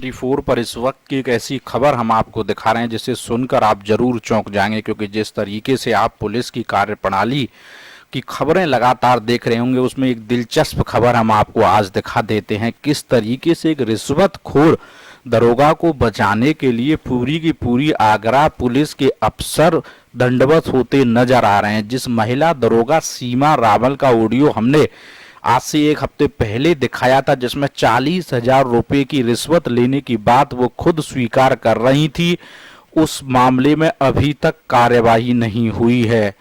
24 पर इस वक्त की एक ऐसी खबर हम आपको दिखा रहे हैं जिसे सुनकर आप जरूर चौंक जाएंगे, क्योंकि जिस तरीके से आप पुलिस की कार्यप्रणाली की खबरें लगातार देख रहे होंगे, उसमें एक दिलचस्प खबर हम आपको आज दिखा देते हैं। किस तरीके से एक रिश्वतखोर दरोगा को बचाने के लिए पूरी की पूरी आगरा पुलिस के अफसर दंडवत होते नजर आ रहे हैं। जिस महिला दरोगा सीमा रावल का ऑडियो हमने आज से एक हफ्ते पहले दिखाया था, जिसमें 40,000 रुपए की रिश्वत लेने की बात वो खुद स्वीकार कर रही थी, उस मामले में अभी तक कार्यवाही नहीं हुई है।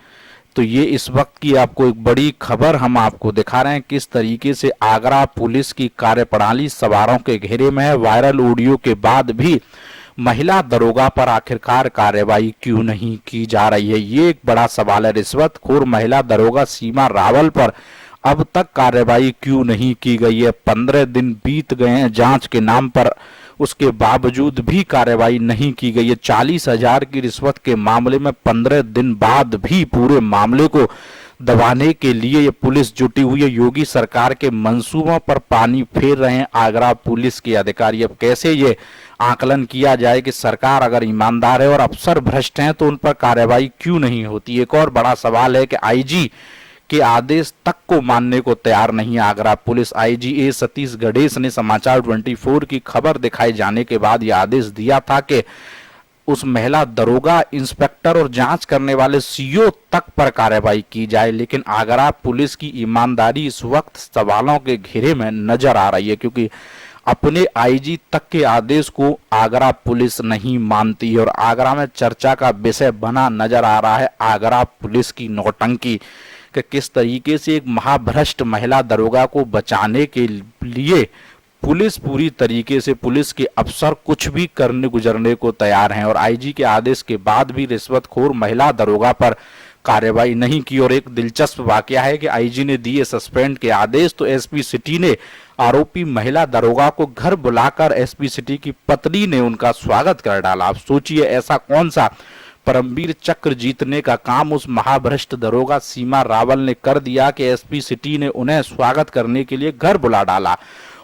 तो ये इस वक्त की आपको एक बड़ी खबर हम आपको दिखा रहे हैं, किस तरीके से आगरा पुलिस की कार्यप्रणाली सवारों के घेरे में है। वायरल ऑडियो के बाद भी महिला दरोगा पर आखिरकार कार्यवाही क्यों नहीं की जा रही है, ये एक बड़ा सवाल है। रिश्वतखोर महिला दरोगा सीमा रावल पर अब तक कार्रवाई क्यों नहीं की गई है? 15 दिन बीत गए हैं जांच के नाम पर, उसके बावजूद भी कार्रवाई नहीं की गई है। 40,000 की रिश्वत के मामले में 15 दिन बाद भी पूरे मामले को दबाने के लिए ये पुलिस जुटी हुई है। योगी सरकार के मंसूबों पर पानी फेर रहे हैं आगरा पुलिस के अधिकारी। अब कैसे ये आकलन किया जाए कि सरकार अगर ईमानदार है और अफसर भ्रष्ट हैं तो उन पर कार्रवाई क्यों नहीं होती? एक और बड़ा सवाल है कि आईजी के आदेश तक को मानने को तैयार नहीं है आगरा पुलिस। आईजी ए सतीश गणेश ने समाचार 24 की खबर दिखाए जाने के बाद यह आदेश दिया था कि उस महिला दरोगा, इंस्पेक्टर और जांच करने वाले सीओ तक पर कार्रवाई की जाए, लेकिन आगरा पुलिस की ईमानदारी इस वक्त सवालों के घेरे में नजर आ रही है, क्योंकि अपने आईजी तक के आदेश को आगरा पुलिस नहीं मानती है और आगरा में चर्चा का विषय बना नजर आ रहा है आगरा पुलिस की नौटंकी, कि किस तरीके से एक महाभ्रष्ट महिला दरोगा को बचाने के लिए पुलिस पूरी तरीके से, पुलिस के अफसर कुछ भी करने गुजरने को तैयार हैं और आईजी के आदेश के बाद भी रिश्वतखोर महिला दरोगा पर कार्रवाई नहीं की। और एक दिलचस्प वाकया है कि आईजी ने दिए सस्पेंड के आदेश तो एसपी सिटी ने आरोपी महिला दरोगा को घर बुलाकर एसपी सिटी की पत्नी ने उनका स्वागत कर डाला। आप सोचिए, ऐसा कौन सा परमवीर चक्र जीतने का काम उस महाभ्रष्ट दरोगा सीमा रावल ने कर दिया कि एसपी सिटी ने उन्हें स्वागत करने के लिए घर बुला डाला।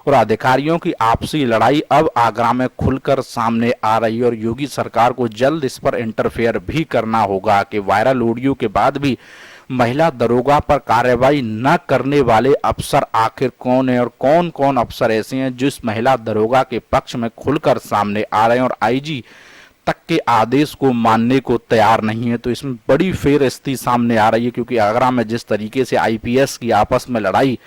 और अधिकारियों की आपसी लड़ाई अब आगरा में खुलकर सामने आ रही है और योगी सरकार को जल्द इस पर इंटरफेयर भी करना होगा कि वायरल ऑडियो के बाद भी महिला दरोगा पर कार्रवाई न करने वाले अफसर आखिर कौन है और कौन कौन अफसर ऐसे हैं जिस महिला दरोगा के पक्ष में खुलकर सामने आ रहे हैं और आईजी तक के आदेश को मानने को तैयार नहीं है। तो इसमें बड़ी फेर स्थिति सामने आ रही है, क्योंकि आगरा में जिस तरीके से आईपीएस की आपस में लड़ाई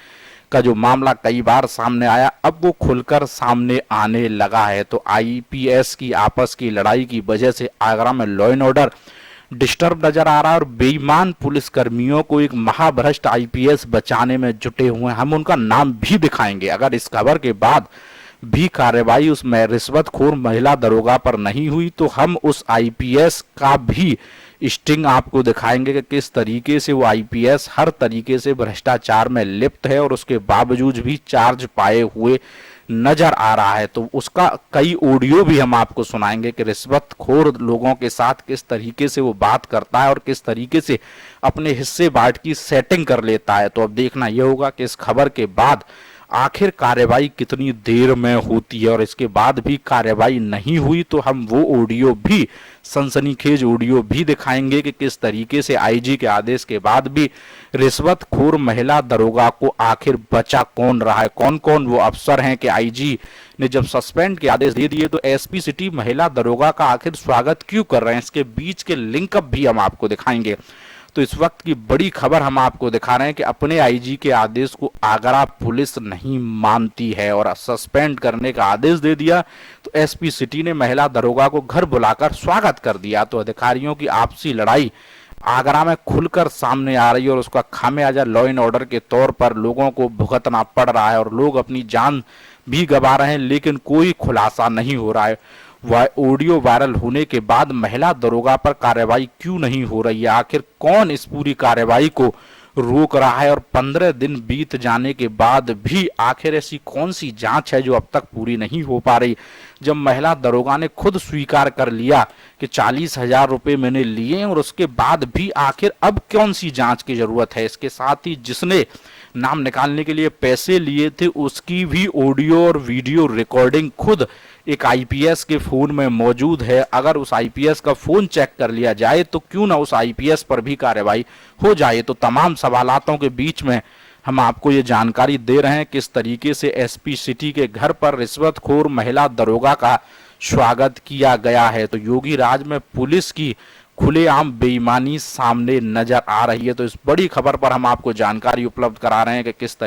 का जो मामला कई बार सामने आया, अब वो खुलकर सामने आने लगा है। तो आईपीएस की आपस की लड़ाई की वजह से आगरा में लॉ एंड ऑर्डर डिस्टर्ब नजर आ रहा है और बेईमान पुलिस कर्मियों को एक महाभ्रष्ट आईपीएस बचाने में जुटे हुए हैं। हम उनका नाम भी दिखाएंगे। अगर इस खबर के बाद भी कार्रवाई उस रिश्वतखोर महिला दरोगा पर नहीं हुई तो हम उस आईपीएस का भी स्टिंग आपको दिखाएंगे कि किस तरीके से वो आईपीएस हर तरीके से भ्रष्टाचार में लिप्त है और उसके बावजूद भी चार्ज पाए हुए नजर आ रहा है। तो उसका कई ऑडियो भी हम आपको सुनाएंगे कि रिश्वतखोर लोगों के साथ किस तरीके से वो बात करता है और किस तरीके से अपने हिस्से बाट की सेटिंग कर लेता है। तो अब देखना यह होगा कि इस खबर के बाद आखिर कार्रवाई कितनी देर में होती है और इसके बाद भी कार्रवाई नहीं हुई तो हम वो ऑडियो भी, सनसनीखेज ऑडियो भी दिखाएंगे कि किस तरीके से आईजी के आदेश के बाद भी रिश्वतखोर महिला दरोगा को आखिर बचा कौन रहा है, कौन कौन वो अफसर हैं कि आईजी ने जब सस्पेंड के आदेश दे दिए तो एसपी सिटी महिला दरोगा का आखिर स्वागत क्यों कर रहे हैं। इसके बीच के लिंकअप भी हम आपको दिखाएंगे। तो इस वक्त की बड़ी खबर हम आपको दिखा रहे हैं कि अपने आईजी के आदेश को आगरा पुलिस नहीं मानती है और सस्पेंड करने का आदेश दे दिया तो एसपी सिटी ने महिला दरोगा को घर बुलाकर स्वागत कर दिया। तो अधिकारियों की आपसी लड़ाई आगरा में खुलकर सामने आ रही है और उसका खामियाजा लॉ एंड ऑर्डर के तौर पर लोगों को भुगतना पड़ रहा है और लोग अपनी जान भी गंवा रहे हैं, लेकिन कोई खुलासा नहीं हो रहा है। ऑडियो वायरल होने के बाद महिला दरोगा पर कार्रवाई क्यों नहीं हो रही है? आखिर कौन इस पूरी कार्रवाई को रोक रहा है और 15 दिन बीत जाने के बाद भी आखिर ऐसी कौन सी जांच है जो अब तक पूरी नहीं हो पा रही? जब महिला दरोगा ने खुद स्वीकार कर लिया कि 40,000 रुपए मैंने लिए और उसके बाद भी आखिर अब कौन सी जांच की जरूरत है? इसके साथ ही जिसने नाम निकालने के लिए पैसे लिए थे उसकी भी ऑडियो और वीडियो रिकॉर्डिंग खुद एक आईपीएस के फोन में मौजूद है। अगर उस आईपीएस का फोन चेक कर लिया जाए तो क्यों ना उस आईपीएस पर भी कार्रवाई हो जाए। तो तमाम सवालातों के बीच में हम आपको ये जानकारी दे रहे हैं किस तरीके से एसपी सिटी के घर पर रिश्वतखोर महिला दरोगा का स्वागत किया गया है। तो योगी राज में पुलिस की खुलेआम बेईमानी सामने नजर आ रही है। तो इस बड़ी खबर पर हम आपको जानकारी उपलब्ध करा रहे हैं कि किस तरीके